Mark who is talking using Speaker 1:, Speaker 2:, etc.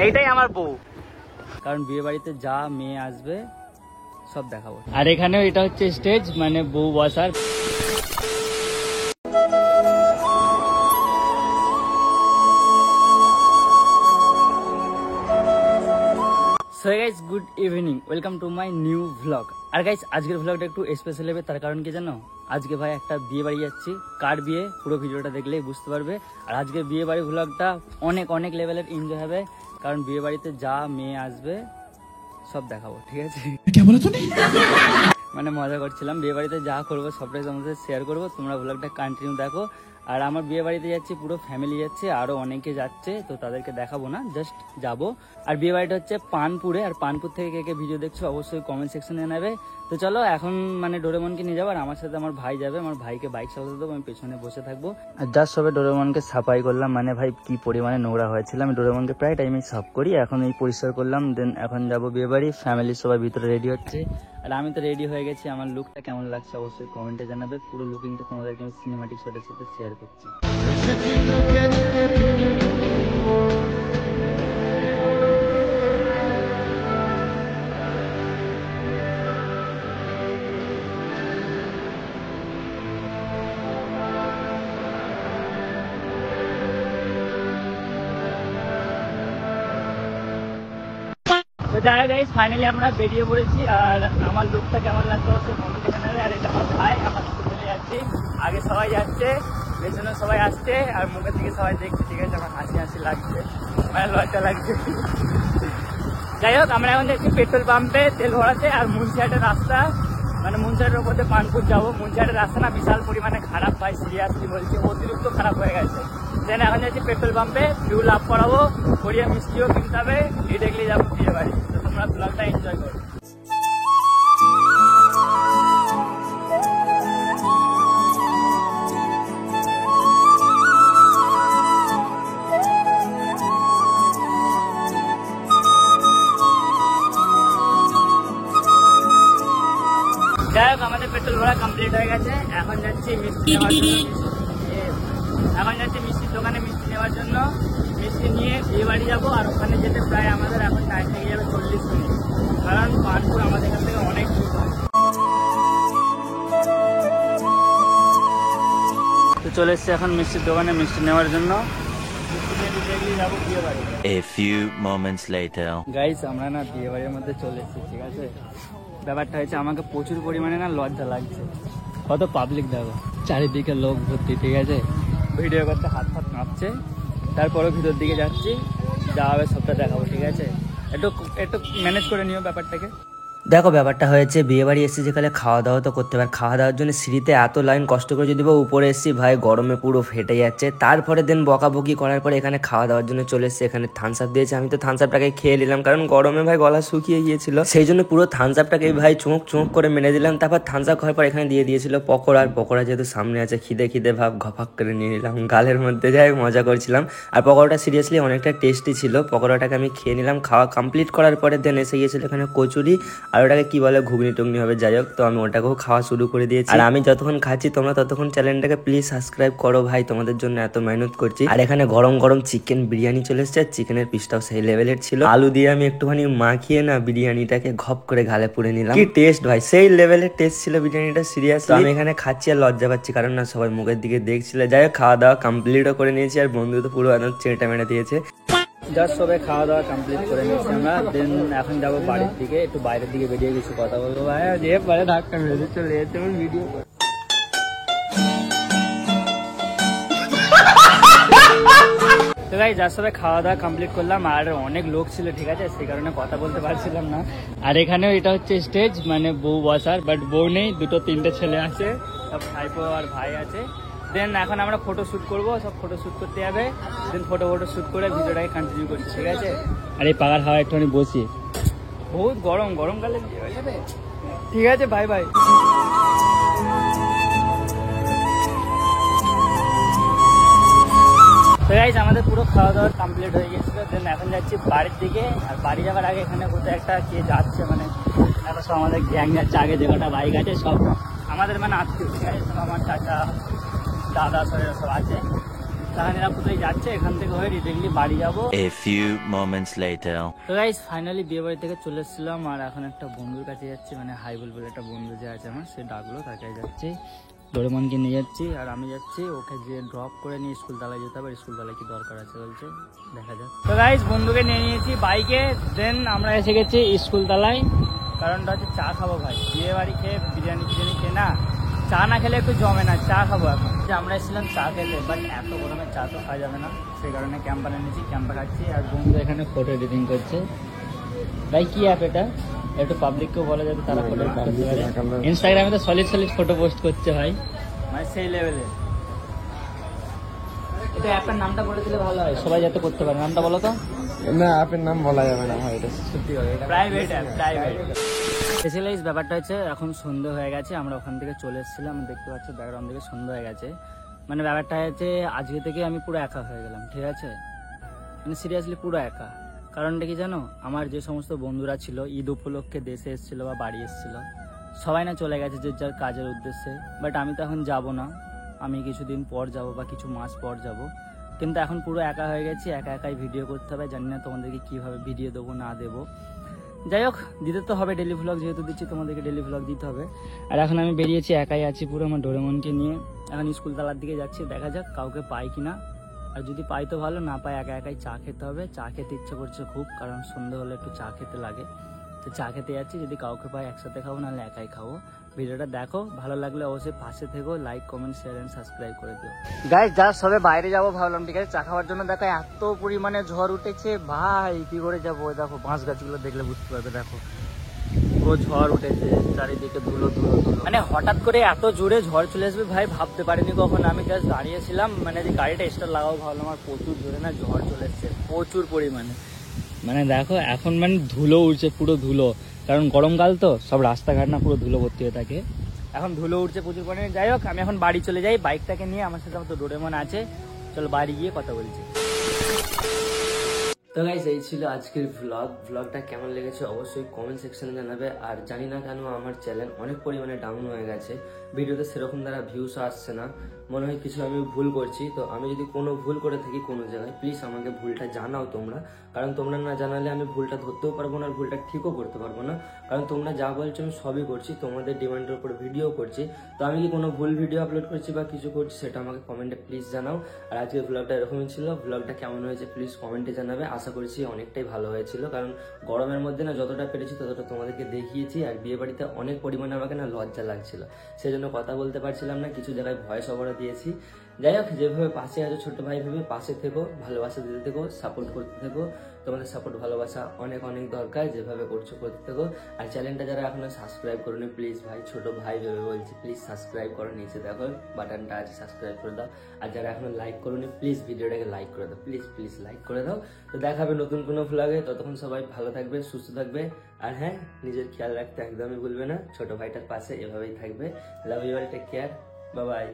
Speaker 1: এইটাই আমার বউ, কারণ বিয়ে বাড়িতে যা মেয়ে আসবে সব দেখাবো। আর এখানেও এটা হচ্ছে স্টেজ, মানে বউ বসার। So guys, good evening, welcome to my new vlog. আর গাইস, আজকের ভ্লগটা একটু স্পেশাল হবে, তার কারণ কি জানো? আজকে ভাই একটা বিয়ে বাড়ি যাচ্ছি। কার বিয়ে পুরো ভিডিওটা দেখলেই বুঝতে পারবে। আর আজকে বিয়ে বাড়ি ভ্লগটা অনেক অনেক লেভেলের এনজয় হবে, কারণ বিয়ে বাড়িতে যা মেয়ে আসবে সব দেখাবো, ঠিক আছে? মানে মজা করছিলাম, বিয়ে বাড়িতে যা করবো সবটাই তোমাদের শেয়ার করবো, তোমরা ভ্লগটা কন্টিনিউ দেখো। আর আমার বিয়ে বাড়িতে যাচ্ছি, পুরো ফ্যামিলি যাচ্ছে, আরো অনেকে যাচ্ছে, তো তাদেরকে দেখাবো না, জাস্ট যাবো। আর বিয়ে বাড়িটা হচ্ছে পানপুরে, আর পানপুর থেকে কে কে ভিডিও দেখছো অবশ্যই কমেন্ট সেকশনে নেবে। তো চলো এখন মানে ডোরেমনকে নিয়ে যাবো, আর আমার সাথে আমার ভাই যাবে। আমার ভাইকে বাইক চালাতে দেবো, আমি পেছনে বসে থাকবো। আর জাস্ট সবে ডোরেমনকে সাফাই করলাম, মানে ভাই কি পরিমাণে নোংরা হয়েছিল। আমি ডোরেমনকে প্রায় টাইমে সাফ করি, এখন এই পরিষ্কার করলাম। দেন এখন যাবো বিয়ে বাড়ি, ফ্যামিলির সবাই ভিতরে রেডি হচ্ছে, আর আমি তো রেডি হয়ে গেছি। আমার লুকটা কেমন লাগছে অবশ্যই কমেন্টে জানাবে। পুরো লুকিংটা তোমাদেরকে আমি সিনেমাটিক শটের সাথে শেয়ার করছি। তো যারা গাইস, ফাইনালি আমরা বেরিয়ে পড়েছি। আর আমার লুকটা কেমন লাগছে অবশ্যই কমেন্টে জানাবে। আর এটা আমার ভাই, আমার চলে যাচ্ছি, আগে সবাই যাচ্ছে, পেছনে সবাই আসছে, আর মুখের দিকে সবাই দেখছে, ঠিক আছে? আমার হাসি হাসি লাগছে, মানে লজ্জা লাগছে। যাই হোক, আমরা এখন যাচ্ছি পেট্রোল পাম্পে তেল ভরাতে। আর মুন্সিহাটের রাস্তা, মানে মুন্সিহাটের উপর দিয়ে পানপুর যাবো। মুন্সিহাটের রাস্তা না বিশাল পরিমাণে খারাপ, ভাই সিরিয়াসলি বলছি, অতিরিক্ত খারাপ হয়ে গেছে। দেন এখন যাচ্ছি পেট্রোল পাম্পে, ফিউল আপ করাবো, করিয়ে মিষ্টিও কিনতে হবে, এই দেখলেই যাবো বিয়ে বাড়ি। তো তোমরা ব্লগটা এনজয় করো। যাই হোক, আমাদের পেট্রোল ভরা কমপ্লিট হয়ে গেছে। এখন যাচ্ছি মিষ্টি নেওয়ার জন্য, এখন যাচ্ছি মিষ্টির দোকানে মিষ্টি নেওয়ার জন্য। মিষ্টি নিয়ে বিয়ে বাড়ি যাবো, আর ওখানে যেতে প্রায় আমাদের এখন টাইম লেগে যাবে 40 মিনিট, কারণ পানপুর আমাদের এখান থেকে অনেক দূর। তো চলে এসছি এখন মিষ্টির দোকানে মিষ্টি নেওয়ার জন্য।
Speaker 2: A few moments later.
Speaker 1: Guys, আমরা না বিয়ে বাড়ির মধ্যে চলে এসেছি, ঠিক আছে? ব্যাপারটা হয়েছে, আমাকে প্রচুর পরিমাণে না লজ্জা লাগছে। কত পাবলিক দেখো, চারিদিকে লোক ভর্তি, ঠিক আছে? ভিডিও করতে হাত ফাত কাঁপছে, তারপরেও ভিতর দিকে যাচ্ছি, যা হবে সবটা দেখাবো, ঠিক আছে? একটু একটু ম্যানেজ করে নিও ব্যাপারটাকে।
Speaker 3: দেখো, ব্যাপারটা হয়েছে, বিয়ে বাড়ি এসেছি যেখানে খাওয়া দাওয়া তো করতে পারে। খাওয়া দাওয়ার জন্য সিঁড়িতে এত লাইন, কষ্ট করে যদি বা উপরে এসেছি, ভাই গরমে পুরো ফেটে যাচ্ছে। তারপরে দেন বকাবকি করার পরে এখানে খাওয়া দাওয়ার জন্য চলে এসেছি। এখানে থামস আপ দিয়েছে, আমি তো থামস আপটাকে খেয়ে নিলাম, কারণ গরমে ভাই গলা শুকিয়ে গিয়েছিল, সেই জন্য পুরো থামস আপটাকে ভাই চুমুক চুমুক করে মেরে দিলাম। তারপর থামস আপ খাওয়ার পর এখানে দিয়ে দিয়েছিল পকোড়া, আর পকোড়া যেহেতু সামনে আছে, খিদে খিদে ভাব ঘপাক করে নিয়ে নিলাম গালের মধ্যে। যাই মজা করছিলাম। আর পকোড়াটা সিরিয়াসলি অনেকটা টেস্টি ছিল। পকোড়াটাকে আমি খেয়ে নিলাম। খাওয়া কমপ্লিট করার পরে দেন এসে গিয়েছিল এখানে কচুরি, আর ওটাকে কি বলে ঘুগনি টুগনি হবে, যাই হোক। তো আমি ওটাকেও খাওয়া শুরু করে দিয়েছি। আর আমি যতক্ষণ খাচ্ছি, তোমরা ততক্ষণ চ্যানেলটাকে প্লিজ সাবস্ক্রাইব করো ভাই, তোমাদের জন্য এত মেহনত করছি। আর এখানে গরম গরম চিকেন বিরিয়ানি চলে এসেছে, চিকেনের পিসটাও সেই লেভেলের ছিল। আলু দিয়ে আমি একটুখানি মাখিয়ে না বিরিয়ানিটাকে ঘপ করে গালে পুড়ে নিলাম। কি টেস্ট ভাই, সেই লেভেলের টেস্ট ছিল বিরিয়ানিটা, সিরিয়াসলি। আমি এখানে খাচ্ছি আর লজ্জা পাচ্ছি, কারণ না সবাই মুখের দিকে দেখছিল। যাই হোক, খাওয়া দাওয়া কমপ্লিটও করে নিয়েছি, আর বন্ধু তো পুরো একদম চেটা মেটা দিয়েছে।
Speaker 1: জাস্ট সবাই খাওয়া দাওয়া কমপ্লিট করে নিচ্ছি আমরা। দেন এখন যাবো বাড়ির দিকে, একটু বাইরের দিকে বেরিয়ে কিছু কথা বলবো। ভাই যে পরে ধাক্কা মেরে চলে যেতে ভিডিও করে। তো ভাই যার সবাই খাওয়া দাওয়া কমপ্লিট করলাম, আর অনেক লোক ছিল, ঠিক আছে? সেই কারণে কথা বলতে পারছিলাম না। আর এখানেও এটা হচ্ছে স্টেজ, মানে বউ বসার, বাট বউ নেই, দুটো তিনটে ছেলে আছে, সব ভাইপো আর ভাই আছে। দেন এখন আমরা ফটো শ্যুট করবো, সব ফটো শ্যুট করতে যাবে। দেন ফটো শ্যুট করে ভিডিওটাকে কন্টিনিউ করছি, ঠিক আছে? আর এই পাকার হাওয়া একটুখানি বসি, বহুত গরম, গরমকালে ঠিক আছে। Bye bye. তো গাইস, আমাদের পুরো খাওয়া দাওয়া কমপ্লিট হয়ে গেছিল। দেন এখন যাচ্ছি বাড়ির দিকে। আর বাড়ি যাওয়ার আগে এখানে কোথাও একটা কে যাচ্ছে, মানে এখন সব আমাদের গ্যাং যাচ্ছে, আগে যে কটা বাইক আছে সব আমাদের মানে আত্মীয়, ঠিক আছে? সব আমার চাচা দাদা সব আছে। তারা নিরাপত্তায় যাচ্ছে, এখান থেকে হয়ে ডিরেক্টলি বাড়ি যাবো।
Speaker 2: A few moments later.
Speaker 1: তো গাইস ফাইনালি বিয়ে বাড়ি থেকে চলে এসেছিলাম, আর এখন একটা বন্ধুর কাছে যাচ্ছি, মানে হাইবুল বলে একটা বন্ধু যে আছে আমার, সে ডাকলো, তাকে যাচ্ছি, ডোরেমনকে নিয়ে যাচ্ছি, আর আমি যাচ্ছি ওকে যে ড্রপ করে নিয়ে স্কুল তালায় যেতে হবে। স্কুল তালায় কি দরকার আছে বলছে, দেখা যাক। তো গাইস বন্ধুকে নিয়ে নিয়েছি বাইকে, দেন আমরা এসে গেছি স্কুল তালায়। কারণটা হচ্ছে চা খাবো ভাই, বিয়ে বাড়ি খেয়ে বিরিয়ানি খেয়ে না, চা না খেলে একটু জমে না, চা খাবো এখন। যে আমরা এসেছিলাম চা খেতে, বাট এত গরমে চা তো খাওয়া যাবে না, সেই কারণে ক্যাম্পা নিয়েছি, ক্যাম্পা খাচ্ছি। আর বন্ধু এখানে ফটো এডিটিং করছে। ভাই কি অ্যাপ এটা, একটু পাবলিককেও বলা যাবে, তারা ফটো করতে পারে। ইনস্টাগ্রামে তো সলিড ফটো পোস্ট করছে ভাই, মানে সেই লেভেলে। এটা অ্যাপের নামটা বলে দিলে ভালো হয়, সবাই যাতে করতে পারে। নামটা বলো তো।
Speaker 4: না, অ্যাপের নাম বলা যাবে না ভাই, এটা সত্যি
Speaker 1: প্রাইভেট অ্যাপ, প্রাইভেট। স্পেশালাইজ ব্যাপারটা হচ্ছে এখন সন্ধ্যে হয়ে গেছে, আমরা ওখান থেকে চলে এসেছিলাম, দেখতে পাচ্ছ ব্যাকগ্রাউন্ড থেকে সন্ধ্যে হয়ে গেছে। মানে ব্যাপারটা হচ্ছে আজকে থেকে আমি পুরো একা হয়ে গেলাম, ঠিক আছে, মানে সিরিয়াসলি পুরো একা। কারণটা কি জানো, আমার যে সমস্ত বন্ধুরা ছিল ঈদ উপলক্ষে দেশে এসেছিলো বা বাড়ি এসেছিলো, সবাই না চলে গেছে যে যার কাজের উদ্দেশ্যে। বাট আমি তো এখন যাব না, আমি কিছুদিন পর যাব বা কিছু মাস পর যাব। কিন্তু এখন পুরো একা হয়ে গেছি, একা একাই ভিডিও করতে হবে। জানি না তোমাদেরকে কীভাবে ভিডিও দেবো না দেবো, যাই হোক দিতে তো হবে ডেলি ভ্লগ, যেহেতু দিচ্ছি তোমাদেরকে ডেলি ভ্লগ দিতে হবে। আর এখন আমি বেরিয়েছি, একাই আছি পুরো আমার ডোরেমনকে নিয়ে। এখন স্কুল তালার দিকে যাচ্ছি, দেখা যাক কাউকে পাই কিনা। আর যদি পাই তো ভালো, না পাই একা একাই চা খেতে হবে। চা খেতে ইচ্ছে করছে খুব, কারণ সন্ধ্যে হলে একটু চা খেতে লাগে, তো চা খেতে যাচ্ছি। যদি কাউকে পাই একসাথে খাবো, নাহলে একাই খাবো। ভিডিওটা দেখো, ভালো লাগলে অবশ্যই পাশে থেকো, like comment share and subscribe করে দিও। গাইস জাস্ট সবে বাইরে যাবো ভাবলাম, ঠিক আছে, চা খাওয়ার জন্য। দেখো এত পরিমাণে ঝড় উঠেছে ভাই, কি করে যাবো? দেখো বাঁশ গাছগুলো দেখলে বুঝতে পারবে, দেখো পুরো ঝড় উঠেছে, চারিদিকে ধুলো ধুলো ধুলো। মানে হঠাৎ করে এত জোরে ঝড় চলে আসবে ভাই ভাবতে পারিনি কখন। আমি জাস্ট দাঁড়িয়েছিলাম, মানে যে গাড়িটা স্টার্ট লাগাবো ভাবলাম, আমার প্রচুর জোরে না ঝড় চলে এসছে, প্রচুর পরিমাণে। মানে দেখো এখন মানে ধুলো উঠছে, পুরো ধুলো, কারণ গরমকাল তো, সব রাস্তাঘাট না পুরো ধুলো ভর্তি হয়ে থাকে। এখন ধুলো উঠছে প্রচুর পরিমাণে। যাই হোক আমি এখন বাড়ি চলে যাই বাইকটাকে নিয়ে, আমার সাথে তো ডোরেমন আছে, চলো বাড়ি গিয়ে কথা বলছি।
Speaker 3: তো গাইস এই ছিল আজকের ভ্লগটা কেমন লেগেছে অবশ্যই কমেন্ট সেকশনে জানাবে। আর জানি না কেন আমার চ্যানেল অনেক পরিমাণে ডাউন হয়ে গেছে, ভিডিওতে সেরকম দ্বারা ভিউসও আসছে না, মনে হয় কিছু আমি ভুল করছি। তো আমি যদি কোনো ভুল করে থাকি কোনো জায়গায়, প্লিজ আমাকে ভুলটা জানাও তোমরা, কারণ তোমরা না জানালে আমি ভুলটা ধরতেও পারবো না, আর ভুলটা ঠিকও করতে পারবো না। কারণ তোমরা যা বলছো আমি সবই করছি, তোমাদের ডিমান্ডের উপর ভিডিও করছি। তো আমি কি কোনো ভুল ভিডিও আপলোড করছি বা কিছু করছি, সেটা আমাকে কমেন্টে প্লিজ জানাও। আর আজকের ভ্লগটা এরকমই ছিল, ভ্লগটা কেমন হয়েছে প্লিজ কমেন্টে জানাবে। আশা করছি অনেকটাই ভালো হয়েছিল, কারণ গরমের মধ্যে না যতটা পেরেছি ততটা তোমাদেরকে দেখিয়েছি। আর বিয়ে বাড়িতে অনেক পরিমাণে আমাকে না লজ্জা লাগছিল, সেজন্য কথা বলতে পারছিলাম না, কিছু জায়গায় ভয়েস ওভারও দিয়েছি। যাই হোক যেভাবে পাশে আছো ছোট ভাই ভেবে পাশে থেকো, ভালোবাসা দিতে থেকো, সাপোর্ট করতে থেকো। তোমাদের সাপোর্ট ভালোবাসা অনেক অনেক দরকার, যেভাবে করছো করতে থেকো। আর চ্যানেলটা যারা এখনো সাবস্ক্রাইব করোনি প্লিজ ভাই, ছোট ভাই ভেবে বলছি, প্লিজ সাবস্ক্রাইব করো, নিচে দেখো বাটনটা আছে, সাবস্ক্রাইব করে দাও। আর যারা এখনো লাইক করোনি প্লিজ ভিডিওটাকে লাইক করে দাও, প্লিজ প্লিজ লাইক করে দাও। তো দেখা হবে নতুন কোনো ভ্লগে, ততক্ষণ সবাই ভালো থাকবে, সুস্থ থাকবে। আর হ্যাঁ, নিজের খেয়াল রাখতে একদমই ভুলবে না, ছোট ভাইটার পাশে এভাবেই থাকবে। Love you all, take care, bye by.